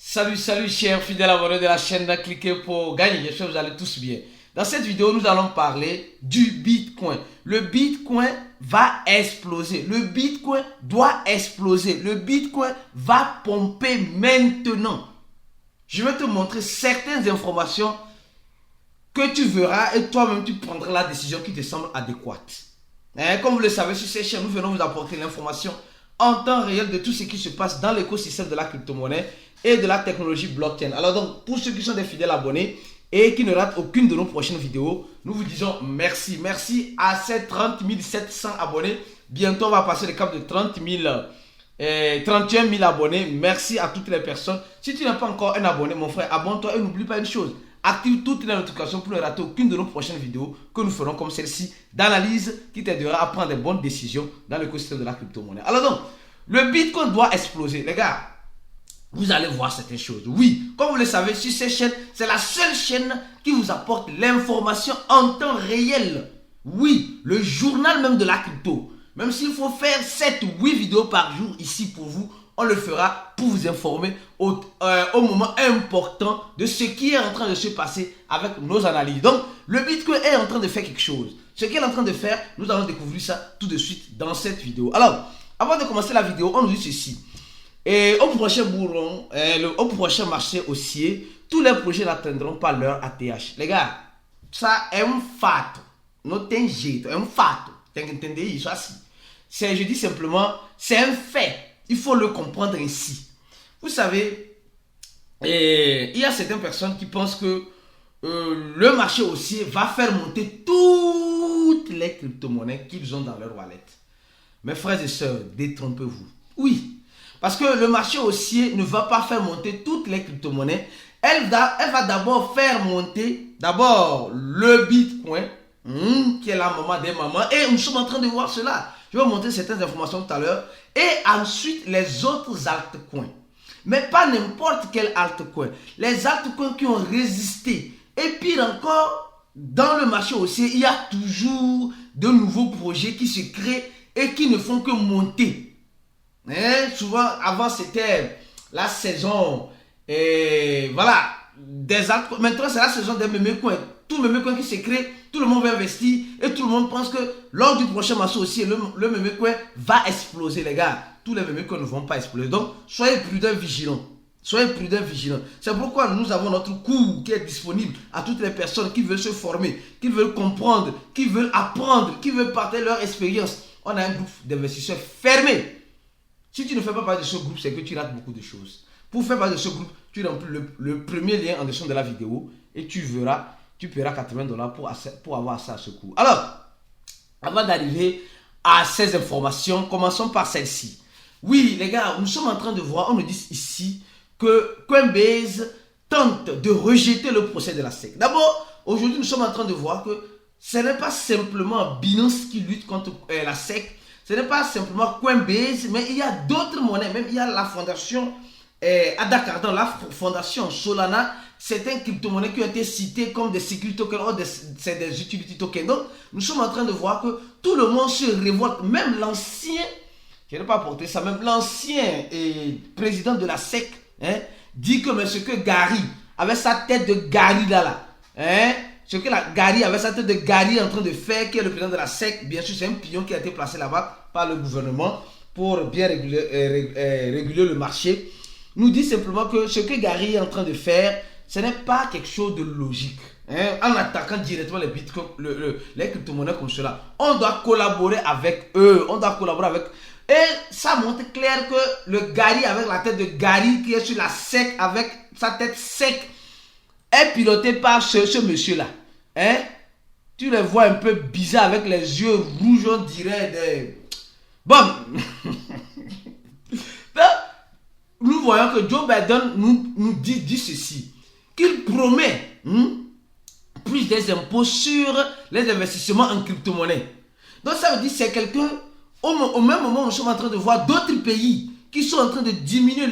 Salut chers fidèles abonnés de la chaîne, cliquez pour gagner, j'espère que vous allez tous bien. Dans cette vidéo, nous allons parler du Bitcoin. Le Bitcoin va exploser, le Bitcoin doit exploser, le Bitcoin va pomper maintenant. Je vais te montrer certaines informations que tu verras et toi-même tu prendras la décision qui te semble adéquate. Comme vous le savez, sur cette chaîne, nous venons vous apporter l'information en temps réel de tout ce qui se passe dans l'écosystème de la crypto-monnaie et de la technologie blockchain. Alors donc, pour ceux qui sont des fidèles abonnés et qui ne ratent aucune de nos prochaines vidéos, nous vous disons merci. Merci à ces 30 700 abonnés. Bientôt, on va passer le cap de 31 000 abonnés. Merci à toutes les personnes. Si tu n'es pas encore un abonné, mon frère, abonne-toi et n'oublie pas une chose. Active toutes les notifications pour ne rater aucune de nos prochaines vidéos que nous ferons comme celle-ci d'analyse qui t'aidera à prendre des bonnes décisions dans l'écosystème de la crypto-monnaie. Alors donc, le Bitcoin doit exploser. Les gars, vous allez voir certaines choses. Oui, comme vous le savez, sur cette chaîne, c'est la seule chaîne qui vous apporte l'information en temps réel. Oui, le journal même de la crypto. Même s'il faut faire 7 ou 8 vidéos par jour ici pour vous, on le fera pour vous informer au moment important de ce qui est en train de se passer avec nos analyses. Donc, le Bitcoin est en train de faire quelque chose. Ce qu'il est en train de faire, nous allons découvrir ça tout de suite dans cette vidéo. Alors, avant de commencer la vidéo, on nous dit ceci. Et au prochain bourron, au prochain marché haussier, tous les projets n'atteindront pas leur ATH. Les gars, ça est un fato. Non tem jeito, é un fato. Tem que entender isso assim. Je dis simplement, c'est un fait. Il faut le comprendre ainsi. Vous savez, il y a certaines personnes qui pensent que le marché haussier va faire monter toutes les crypto-monnaies qu'ils ont dans leur wallet. Mes frères et sœurs, détrompez-vous. Oui. Parce que le marché haussier ne va pas faire monter toutes les crypto-monnaies. Elle va d'abord faire monter le Bitcoin, qui est la maman des mamans. Et nous sommes en train de voir cela. Je vais vous montrer certaines informations tout à l'heure. Et ensuite, les autres altcoins. Mais pas n'importe quel altcoin. Les altcoins qui ont résisté. Et pire encore, dans le marché haussier, il y a toujours de nouveaux projets qui se créent et qui ne font que monter. Souvent, avant, c'était la saison, voilà, des altcoins. Maintenant, c'est la saison des mémé coins. Tout mémé coin qui se crée, tout le monde va investir et tout le monde pense que lors du prochain marché aussi, le mémé coin va exploser, les gars. Tous les mémé coins ne vont pas exploser. Donc, soyez prudents, vigilants. Soyez prudents, vigilants. C'est pourquoi nous avons notre cours qui est disponible à toutes les personnes qui veulent se former, qui veulent comprendre, qui veulent apprendre, qui veulent partager leur expérience. On a un groupe d'investisseurs fermé. Si tu ne fais pas partie de ce groupe, c'est que tu rates beaucoup de choses. Pour faire partie de ce groupe, tu remplis le premier lien en dessous de la vidéo et tu verras, tu paieras $80 pour avoir accès à ce cours. Alors, avant d'arriver à ces informations, commençons par celle-ci. Oui, les gars, nous sommes en train de voir, on nous dit ici que Coinbase tente de rejeter le procès de la SEC. D'abord, aujourd'hui, nous sommes en train de voir que ce n'est pas simplement Binance qui lutte contre la SEC. Ce n'est pas simplement Coinbase, mais il y a d'autres monnaies. Même il y a la fondation Adakardon, la fondation Solana. Certaines crypto-monnaies qui ont été citées comme des security tokens, c'est des utility tokens. Donc, nous sommes en train de voir que tout le monde se révolte. Même l'ancien, je n'ai pas apporté ça, même l'ancien président de la SEC dit que ce que Gary, avec sa tête de Gary là, ce que Gary avait sa tête de Gary en train de faire, qui est le président de la SEC, bien sûr, c'est un pion qui a été placé là-bas par le gouvernement pour bien réguler le marché. Nous dit simplement que ce que Gary est en train de faire, ce n'est pas quelque chose de logique. En attaquant directement les bitcoins, les crypto-monnaies comme cela. On doit collaborer avec eux. Et ça montre clair que le Gary avec la tête de Gary qui est sur la SEC avec sa tête sec est piloté par ce monsieur-là. Tu les vois un peu bizarres avec les yeux rouges, on dirait des... Bon. Nous voyons que Joe Biden nous dit ceci. Qu'il promet plus des impôts sur les investissements en crypto-monnaie. Donc ça veut dire que c'est quelqu'un, au même moment où nous sommes en train de voir d'autres pays qui sont en train de diminuer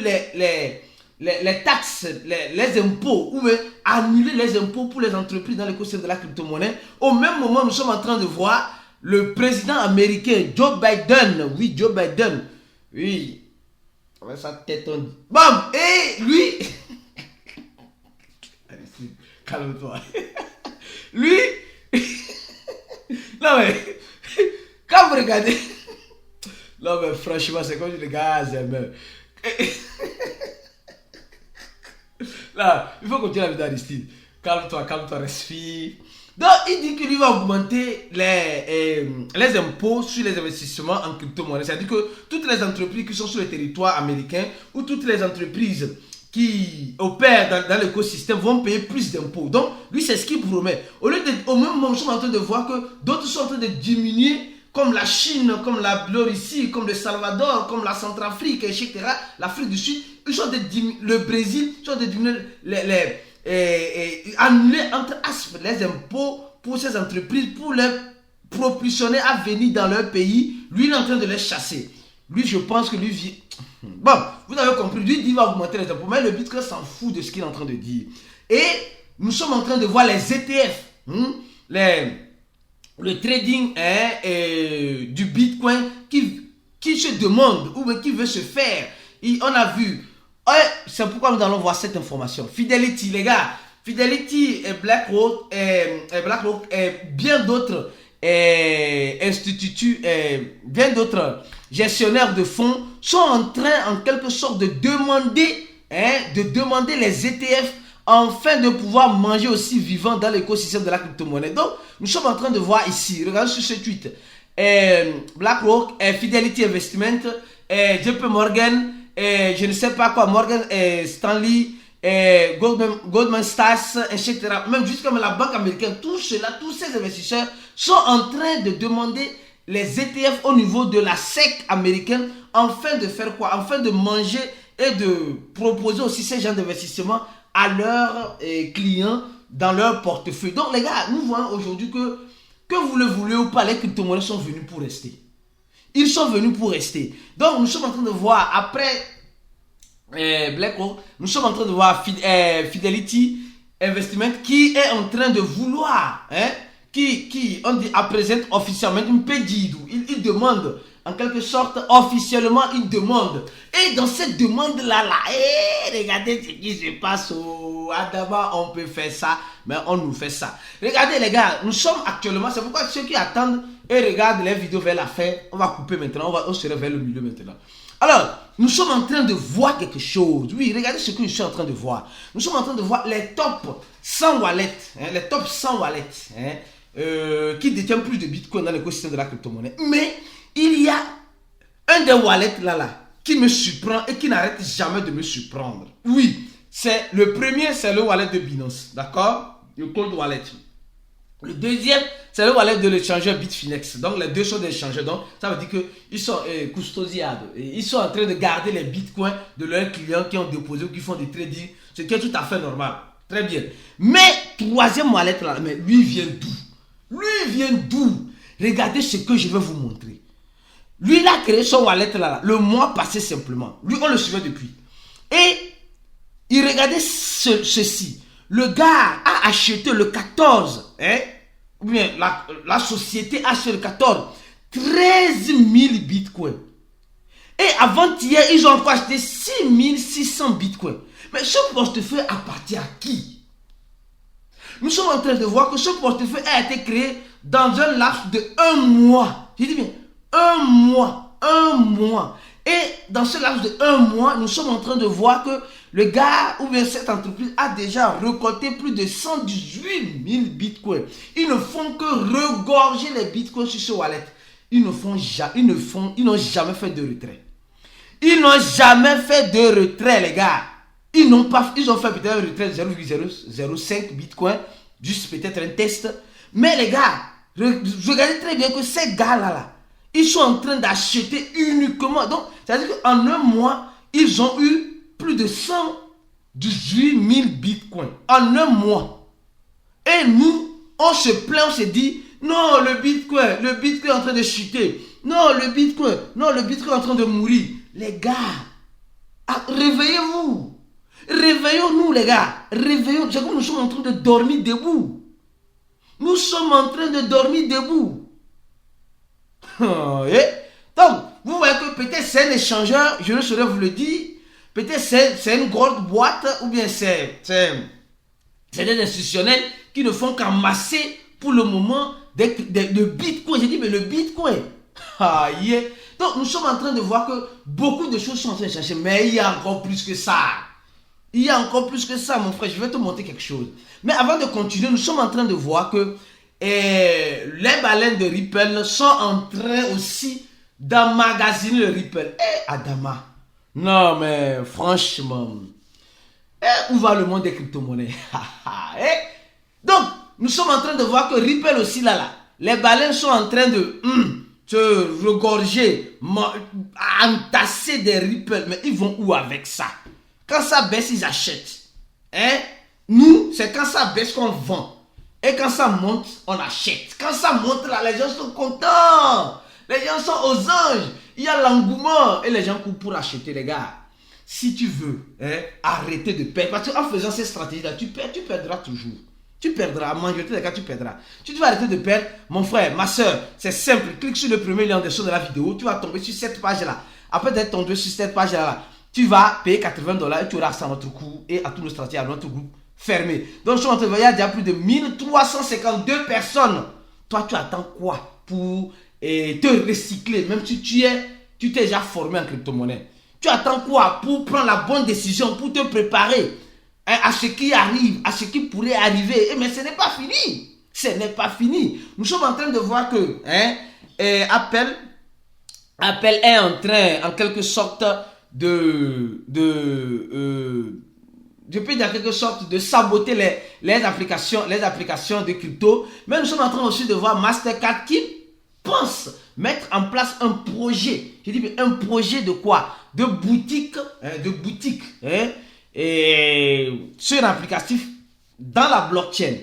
les taxes, les impôts, ou annuler les impôts pour les entreprises dans l'écosystème de la crypto-monnaie. Au même moment, nous sommes en train de voir le président américain Joe Biden, oui, avec sa tête en... Bam! Et lui, calme-toi. Lui, non mais, quand vous regardez, non mais franchement, c'est comme le gars, là, il faut continuer la vidéo Aristide. Calme-toi, respire. Donc, il dit qu'il va augmenter les impôts sur les investissements en crypto-monnaie. C'est-à-dire que toutes les entreprises qui sont sur le territoire américain ou toutes les entreprises qui opèrent dans l'écosystème vont payer plus d'impôts. Donc, lui, c'est ce qu'il promet. Au même moment, nous sommes en train de voir que d'autres sont en train de diminuer, comme la Chine, comme la Russie, comme le Salvador, comme la Centrafrique, etc., l'Afrique du Sud, ils sont de diminuer, le Brésil, ils sont de diminuer annuler entre aspects les impôts pour ces entreprises, pour les propulsionner à venir dans leur pays. Lui, il est en train de les chasser. Lui, je pense que lui... Bon, vous avez compris, lui, il va augmenter les impôts, mais le Bitcoin s'en fout de ce qu'il est en train de dire. Et nous sommes en train de voir les ETF, le trading du Bitcoin qui se demande ou qui veut se faire. Et on a vu... c'est pourquoi nous allons voir cette information. Fidelity, les gars. Fidelity et BlackRock et bien d'autres instituts, bien d'autres gestionnaires de fonds sont en train, en quelque sorte, de demander les ETF afin de pouvoir manger aussi vivant dans l'écosystème de la crypto-monnaie. Donc, nous sommes en train de voir ici, regardez sur ce tweet, BlackRock, Fidelity Investment, JP Morgan, je ne sais pas quoi, Morgan Stanley, Goldman Sachs, etc. Même jusqu'à la banque américaine, tous ces investisseurs sont en train de demander les ETF au niveau de la SEC américaine, afin de faire quoi? Afin de manger et de proposer aussi ces genres d'investissement à leurs clients dans leur portefeuille. Donc les gars, nous voyons aujourd'hui que vous le voulez ou pas, les crypto-monnaies sont venues pour rester. Ils sont venus pour rester. Donc, nous sommes en train de voir, après BlackRock, nous sommes en train de voir Fidelity Investment qui est en train de vouloir, on dit, présente officiellement une pédide. Il demande, en quelque sorte, officiellement, il demande. Et dans cette demande-là, regardez ce qui se passe au Adama, on peut faire ça, mais on nous fait ça. Regardez les gars, nous sommes actuellement, c'est pourquoi ceux qui attendent et regardent les vidéos vers la fin, on va couper maintenant, on se vers le milieu maintenant. Alors, nous sommes en train de voir quelque chose. Oui, regardez ce que je suis en train de voir. Nous sommes en train de voir les top 100 wallets, les top 100 wallets, qui détiennent plus de Bitcoin dans l'écosystème de la crypto-monnaie. Mais il y a un des wallets là, qui me surprend et qui n'arrête jamais de me surprendre. Oui, c'est le premier, c'est le wallet de Binance, d'accord? Le cold wallet. Le deuxième, c'est le wallet de l'échangeur Bitfinex. Donc, les deux sont des échangeurs. Donc, ça veut dire qu'ils sont custodiables. Ils sont en train de garder les bitcoins de leurs clients qui ont déposé ou qui font des trading, ce qui est tout à fait normal. Très bien. Mais, troisième wallet là, mais lui vient d'où? Lui vient d'où? Regardez ce que je vais vous montrer. Lui, il a créé son wallet là, le mois passé simplement. Lui, on le suivait depuis. Et, il regardait ceci. Le gars a acheté le 14, ou bien la société a acheté le 14, 13 000 bitcoins. Et avant-hier, ils ont encore acheté 6 600 bitcoins. Mais ce portefeuille appartient à qui? Nous sommes en train de voir que ce portefeuille a été créé dans un laps de 1 mois. Je dis bien, 1 mois. Et dans ce laps de 1 mois, nous sommes en train de voir que le gars ou bien cette entreprise a déjà récolté plus de 118 000 bitcoins. Ils ne font que regorger les bitcoins sur ce wallet. Ils n'ont jamais fait de retrait. Ils n'ont jamais fait de retrait, les gars. Ils ont fait peut-être un retrait de 0,005 bitcoins, juste peut-être un test. Mais les gars, regardez très bien que ces gars-là, ils sont en train d'acheter uniquement. Donc, c'est-à-dire qu'en 1 mois, ils ont eu plus de 118 000 bitcoins. En 1 mois. Et nous, on se plaint, on se dit, non, le bitcoin est en train de chuter. Non, le bitcoin est en train de mourir. Les gars, réveillez-vous. Réveillons-nous, les gars. Réveillons. C'est comme nous sommes en train de dormir debout. Nous sommes en train de dormir debout. Donc, vous voyez que peut-être c'est un échangeur, je ne saurais vous le dire. Peut-être c'est une grosse boîte ou bien c'est C'est des institutionnels qui ne font qu'amasser pour le moment de Bitcoin. J'ai dit, mais le Bitcoin. Ah, yeah. Donc, nous sommes en train de voir que beaucoup de choses sont en train de changer. Mais il y a encore plus que ça. Il y a encore plus que ça, mon frère. Je vais te montrer quelque chose. Mais avant de continuer, nous sommes en train de voir que les baleines de Ripple sont en train aussi d'emmagasiner le Ripple. Adama. Non, mais franchement. Où va le monde des crypto-monnaies? Donc, nous sommes en train de voir que Ripple aussi là. Les baleines sont en train de se regorger, entasser des Ripple. Mais ils vont où avec ça? Quand ça baisse, ils achètent. Nous, c'est quand ça baisse qu'on vend. Et quand ça monte, on achète. Quand ça monte là, les gens sont contents. Les gens sont aux anges. Il y a l'engouement. Et les gens courent pour acheter, les gars. Si tu veux arrêter de perdre, parce qu'en faisant ces stratégies-là, tu perdras toujours. Tu perdras, à majorité des cas, tu perdras. Si tu vas arrêter de perdre, mon frère, ma soeur, c'est simple. Clique sur le premier lien en dessous de la vidéo. Tu vas tomber sur cette page-là. Après d'être tombé sur cette page-là, tu vas payer $80 et tu auras ça à notre cours et à tous nos stratégies, à notre groupe fermé. Donc, je suis en train de voir, il y a déjà plus de 1352 personnes. Toi, tu attends quoi pour te recycler, même si tu t'es déjà formé en crypto-monnaie? Tu attends quoi pour prendre la bonne décision, pour te préparer à ce qui arrive, à ce qui pourrait arriver? Mais ce n'est pas fini. Ce n'est pas fini. Nous sommes en train de voir que Apple est en train, en quelque sorte, je peux dire en quelque sorte de saboter les applications de crypto. Mais nous sommes en train aussi de voir Mastercard qui pense mettre en place un projet. Je dis un projet de quoi? De boutique, sur un applicatif dans la blockchain.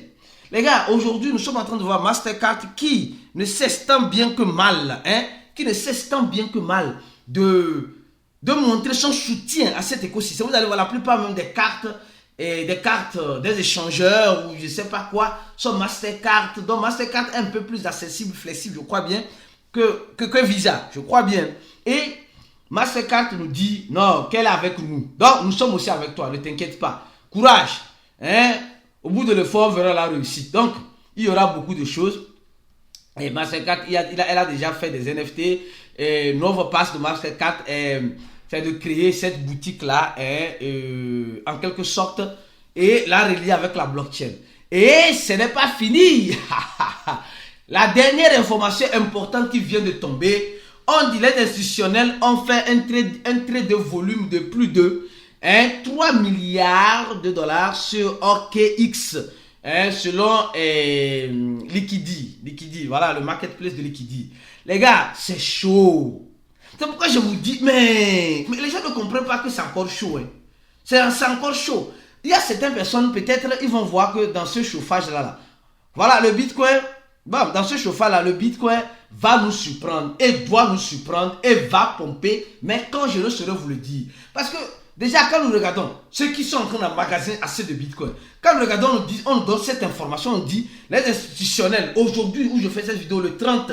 Les gars, aujourd'hui, nous sommes en train de voir Mastercard qui ne cesse tant bien que mal, de montrer son soutien à cet écosystème. Vous allez voir la plupart même des cartes, des échangeurs ou je ne sais pas quoi, sont Mastercard. Donc Mastercard est un peu plus accessible, flexible, je crois bien, que Visa, je crois bien. Et Mastercard nous dit non, qu'elle est avec nous. Donc nous sommes aussi avec toi, ne t'inquiète pas. Courage. Au bout de l'effort, on verra la réussite. Donc il y aura beaucoup de choses. Et Mastercard, elle a déjà fait des NFT. Et notre passe de Mastercard, c'est de créer cette boutique-là, en quelque sorte, et la relier avec la blockchain. Et ce n'est pas fini. La dernière information importante qui vient de tomber, on dit les institutionnels ont fait un trade de volume de plus de 3 milliards de dollars sur OKX. Selon Liquidi, voilà le marketplace de Liquidi. Les gars, c'est chaud. C'est pourquoi je vous dis, mais les gens ne comprennent pas que c'est encore chaud. C'est encore chaud. Il y a certaines personnes, peut-être, ils vont voir que dans ce chauffage-là, voilà, le Bitcoin, dans ce chauffage-là, le Bitcoin va nous surprendre et doit nous surprendre et va pomper. Mais quand je ne saurais vous le dire, parce que déjà, quand nous regardons ceux qui sont en train d'emmagasiner assez de Bitcoin, quand nous regardons, on donne cette information, on dit, les institutionnels, aujourd'hui où je fais cette vidéo, le 30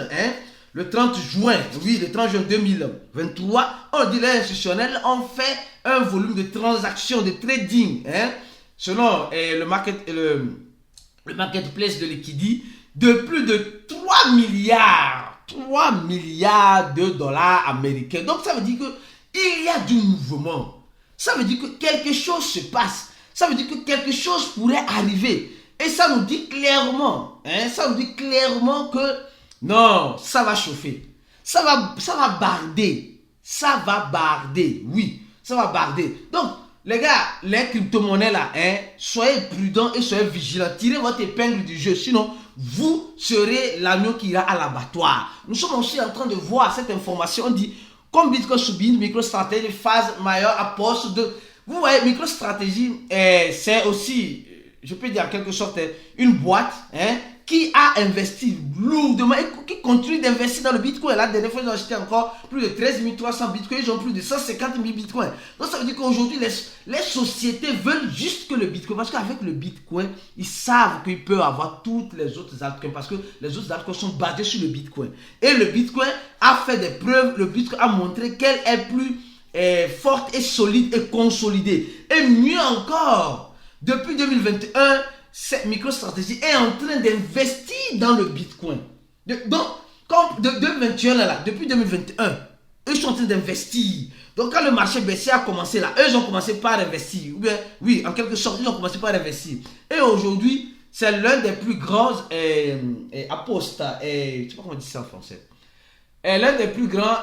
juin, oui, le 30 juin 2023, on dit les institutionnels ont fait un volume de transactions, de trading, selon le marketplace de Liquidi, de plus de 3 milliards de dollars américains. Donc ça veut dire qu'il y a du mouvement. Ça veut dire que quelque chose se passe. Ça veut dire que quelque chose pourrait arriver. Et ça nous dit clairement, que non, ça va chauffer. Ça va barder. Ça va barder. Oui, ça va barder. Donc, les gars, les crypto-monnaies là, soyez prudents et soyez vigilants. Tirez votre épingle du jeu. Sinon, vous serez l'agneau qui ira à l'abattoir. Nous sommes aussi en train de voir cette information. On dit, comme Bitcoin subit MicroStrategy phase majeure à poste de... Vous voyez, MicroStrategy, c'est aussi, je peux dire en quelque sorte, une boîte qui a investi lourdement et qui continue d'investir dans le Bitcoin. La dernière fois, ils ont acheté encore plus de 13 300 Bitcoins. Ils ont plus de 150 000 Bitcoins. Donc, ça veut dire qu'aujourd'hui, les sociétés veulent juste que le Bitcoin, parce qu'avec le Bitcoin, ils savent qu'ils peuvent avoir toutes les autres altcoins, parce que les autres altcoins sont basés sur le Bitcoin. Et le Bitcoin a fait des preuves, le Bitcoin a montré qu'elle est plus forte et solide et consolidée. Et mieux encore, depuis 2021, cette MicroStrategy est en train d'investir dans le Bitcoin. Donc, comme de 2021 là, depuis 2021, eux sont en train d'investir. Donc, quand le marché baissier a commencé là, eux ont commencé par investir. Ou bien, oui, en quelque sorte, ils ont commencé par investir. Et aujourd'hui, c'est l'un des plus grands apostats. Je ne sais pas comment on dit ça en français. L'un des plus grands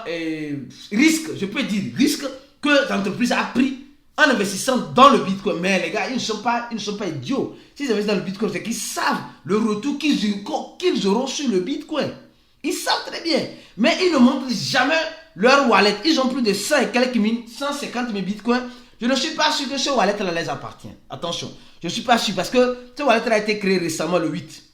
risques, je peux dire, risques que l'entreprise a pris en investissant dans le Bitcoin. Mais les gars, ils ne sont pas idiots. S'ils investissent dans le Bitcoin, c'est qu'ils savent le retour qu'ils auront sur le Bitcoin. Ils savent très bien. Mais ils ne montrent jamais leur wallet. Ils ont plus de 100 et quelques mille, 150 000 Bitcoins. Je ne suis pas sûr que ce wallet là les appartient. Attention. Je ne suis pas sûr parce que ce wallet a été créé récemment le 8.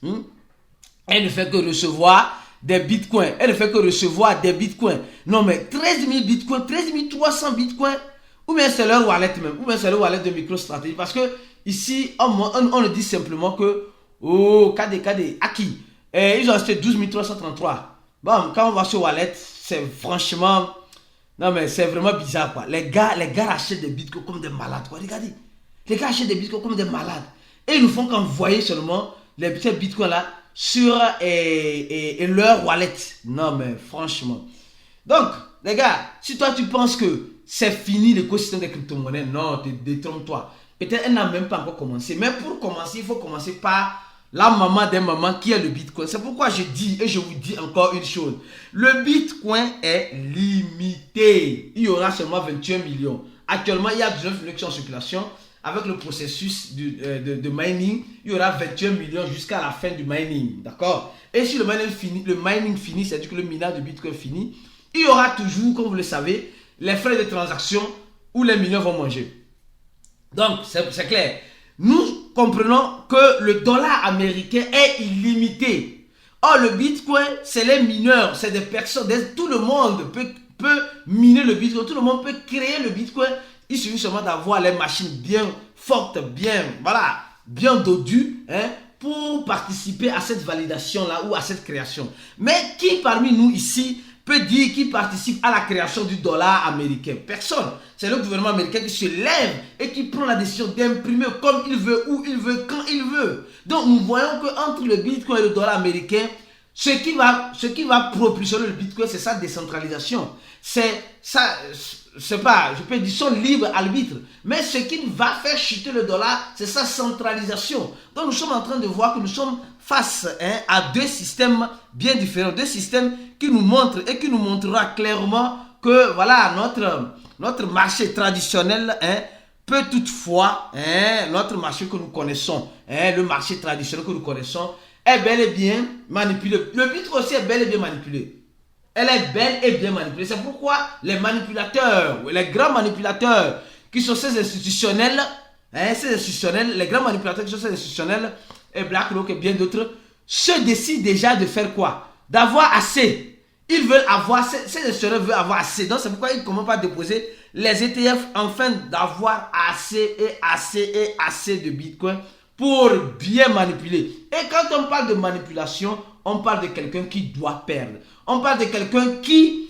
Elle ne fait que recevoir des bitcoins. Elle ne fait que recevoir des bitcoins. Non mais 13 000 bitcoins, 13 300 bitcoins. Ou bien c'est leur wallet même. Ou bien c'est le wallet de MicroStrategy. Parce que ici, on le dit simplement que, oh, KD, Aki. Ils ont acheté 12 333. Bon, quand on voit ce wallet, c'est franchement... Non mais c'est vraiment bizarre quoi. Les gars achètent des bitcoins comme des malades quoi. Regardez. Les gars achètent des bitcoins comme des malades. Et ils ne font qu'envoyer seulement ces bitcoins là sur leur wallet. Non mais franchement. Donc, les gars, si toi tu penses que c'est fini l'écosystème des crypto-monnaies, non, détrompe-toi. Peut-être elle n'a même pas encore commencé. Mais pour commencer, il faut commencer par la maman des mamans qui est le Bitcoin. C'est pourquoi je dis, et je vous dis encore une chose. Le Bitcoin est limité. Il y aura seulement 21 millions. Actuellement, il y a 19 millions qui sont en circulation. Avec le processus de mining, il y aura 21 millions jusqu'à la fin du mining. D'accord? Et si le mining finit, c'est-à-dire que le minage de Bitcoin finit, il y aura toujours, comme vous le savez, les frais de transaction où les mineurs vont manger. Donc, c'est clair. Nous comprenons que le dollar américain est illimité. Or, le Bitcoin, c'est les mineurs, c'est des personnes, tout le monde peut miner le Bitcoin, tout le monde peut créer le Bitcoin. Il suffit seulement d'avoir les machines bien fortes, bien dodues, pour participer à cette validation-là ou à cette création. Mais qui parmi nous ici peut dire qu'il participe à la création du dollar américain? Personne. C'est le gouvernement américain qui se lève et qui prend la décision d'imprimer comme il veut, où il veut, quand il veut. Donc nous voyons qu'entre le Bitcoin et le dollar américain, ce qui va propulser le Bitcoin, c'est sa décentralisation. C'est pas, je peux dire son libre arbitre. Mais ce qui va faire chuter le dollar, c'est sa centralisation. Donc nous sommes en train de voir que nous sommes face à deux systèmes bien différents. Deux systèmes qui nous montrent et qui nous montrera clairement que voilà, notre marché traditionnel peut toutefois, notre marché que nous connaissons, le marché traditionnel que nous connaissons, est bel et bien manipulé. Le Bitcoin aussi est bel et bien manipulé. Elle est belle et bien manipulée. C'est pourquoi les manipulateurs, les grands manipulateurs qui sont ces institutionnels, les grands manipulateurs qui sont ces institutionnels, et BlackRock et bien d'autres, se décident déjà de faire quoi? D'avoir assez. Ils veulent avoir, ces institutionnels veulent avoir assez. Donc c'est pourquoi ils commencent par déposer les ETF afin d'avoir assez et assez de Bitcoin pour bien manipuler. Et quand on parle de manipulation, on parle de quelqu'un qui doit perdre. On parle de quelqu'un qui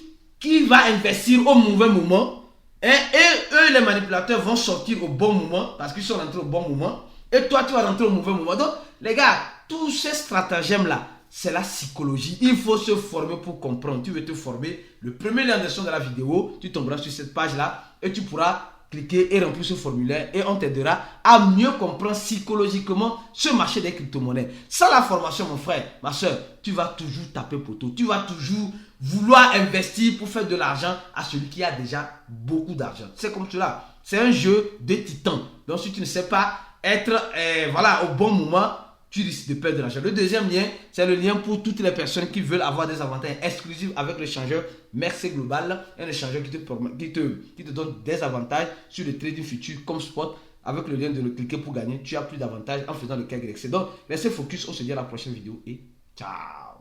va investir au mauvais moment. Et eux, les manipulateurs, vont sortir au bon moment parce qu'ils sont rentrés au bon moment. Et toi, tu vas rentrer au mauvais moment. Donc, les gars, tous ces stratagèmes-là, c'est la psychologie. Il faut se former pour comprendre. Tu veux te former. Le premier lien en description de la vidéo, tu tomberas sur cette page-là et tu pourras cliquer et remplir ce formulaire et on t'aidera à mieux comprendre psychologiquement ce marché des crypto-monnaies. Sans la formation, mon frère, ma soeur, tu vas toujours taper poteau. Tu vas toujours vouloir investir pour faire de l'argent à celui qui a déjà beaucoup d'argent. C'est comme cela. C'est un jeu de titans. Donc, si tu ne sais pas être au bon moment, tu risques de perdre de l'argent. Le deuxième lien, c'est le lien pour toutes les personnes qui veulent avoir des avantages exclusifs avec l'échangeur Mercé Global, un échangeur qui te donne des avantages sur le trading futur comme spot. Avec le lien de le cliquer pour gagner, tu as plus d'avantages en faisant le KYC. Donc, restez focus, on se dit à la prochaine vidéo et ciao.